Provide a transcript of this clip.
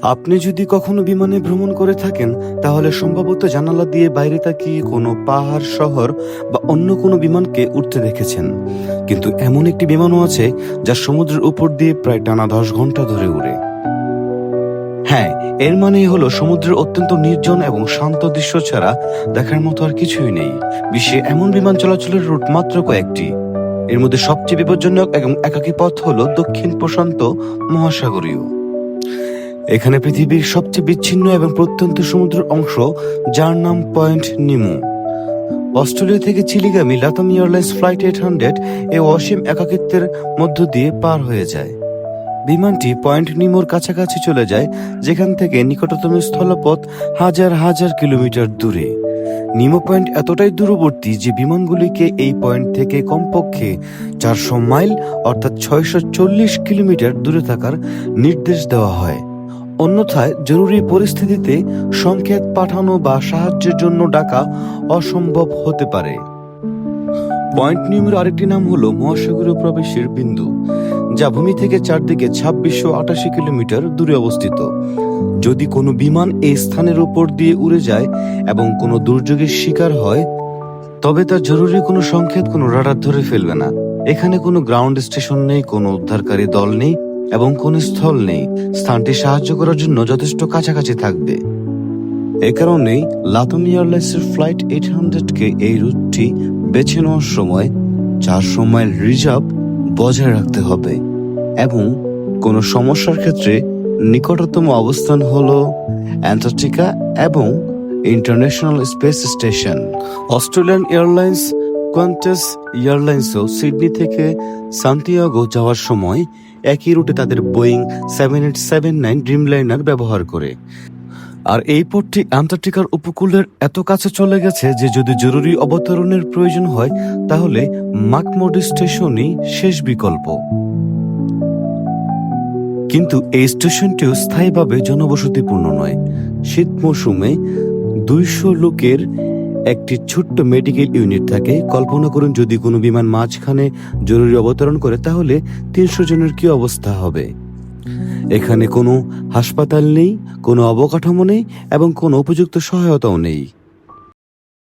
আপনি যদি কখনো বিমানে ভ্রমণ করে থাকেন, তাহলে সম্ভবত জানালা দিয়ে বাইরে তাকিয়ে কোনো পাহাড়, শহর বা অন্য কোনো বিমানকে উঠতে দেখেছেন। কিন্তু এমন একটি বিমানও আছে যা সমুদ্রের উপর দিয়ে প্রায় টানা 10 ঘন্টা ধরে উড়ে। হ্যাঁ, এর মানেই হলো সমুদ্রের অত্যন্ত নির্জন এবং শান্ত দৃশ্য ছাড়া দেখার মতো আর কিছুই নেই। বিশ্বে এমন বিমান চলাচলের রুট মাত্র কয়েকটি। এর মধ্যে সবচেয়ে বিপজ্জনক এবং একাকী পথ হলো দক্ষিণ প্রশান্ত মহাসাগরীয়। এখানে পৃথিবীর সবচেয়ে বিচ্ছিন্ন এবং প্রত্যন্ত সমুদ্রের অংশ, যার নাম পয়েন্ট নিমো। অস্ট্রেলিয়া থেকে চিলিগামী লাতাম এয়ারলাইন্স ফ্লাইট 800 এই অসীম একাকিত্বের মধ্য দিয়ে পার হয়ে যায়। বিমানটি পয়েন্ট নিমোর কাছাকাছি চলে যায়, যেখান থেকে নিকটতম স্থলপথ হাজার হাজার কিলোমিটার দূরে। নিমো পয়েন্ট এতটাই দূরবর্তী যে বিমানগুলিকে এই পয়েন্ট থেকে কমপক্ষে 400 মাইল অর্থাৎ 640 কিলোমিটার দূরে থাকার নির্দেশ দেওয়া হয়। অন্যথায় জরুরি পরিস্থিতিতে সংকেত পাঠানো বা সাহায্যের জন্য ডাকা অসম্ভব হতে পারে। পয়েন্ট নিউমের আরেকটি নাম হলো মহাসাগরীয় প্রবেশের বিন্দু, যা ভূমি থেকে চারদিকে 2688 কিলোমিটার দূরে অবস্থিত। যদি কোনো বিমান এই স্থানের উপর দিয়ে উড়ে যায় এবং কোনো দুর্যোগের শিকার হয়, তবে তার জরুরি কোনো সংকেত কোনো রাডার ধরে ফেলবে না। এখানে কোনো গ্রাউন্ড স্টেশন নেই, কোনো উদ্ধারকারী দল নেই এবং কোনো স্থল নেই। স্থানটি সাহায্য করার জন্য যথেষ্ট কাছাকাছি থাকবে। এ কারণেই লাতাম এয়ারলাইন্সের ফ্লাইট 800-কে এই রুটটি বেছে নেওয়ার সময় 400 মাইল রিজার্ভ বজায় রাখতে হবে এবং কোনো সমস্যার ক্ষেত্রে নিকটতম অবস্থান হলো অ্যান্টার্কটিকা এবং International Space Station. Australian airlines, Qantas এয়ারলাইন্সও সিডনি থেকে সান্তিয়াগো যাওয়ার সময় একই রুটে তাদের বোয়িং 7879 ড্রিমলাইনার ব্যবহার করে। আর এই পথটি অ্যান্টার্কটিকার উপকূলের এত কাছে চলে গেছে যে যদি জরুরি অবতরণের প্রয়োজন হয়, তাহলে মাকমোডি স্টেশনই শেষ বিকল্প। কিন্তু এই স্টেশনটিও স্থায়ীভাবে জনবসতিপূর্ণ নয়। শীত মৌসুমে 200 লোকের একটি ছোট্ট মেডিকেল ইউনিট থাকে। কল্পনা করুন, যদি কোনো বিমান মাঝখানে জরুরি অবতরণ করে, তাহলে 300 জনের কি অবস্থা হবে। এখানে কোনো হাসপাতাল নেই, কোনো অবকাঠামো নেই এবং কোনো উপযুক্ত সহায়তাও নেই।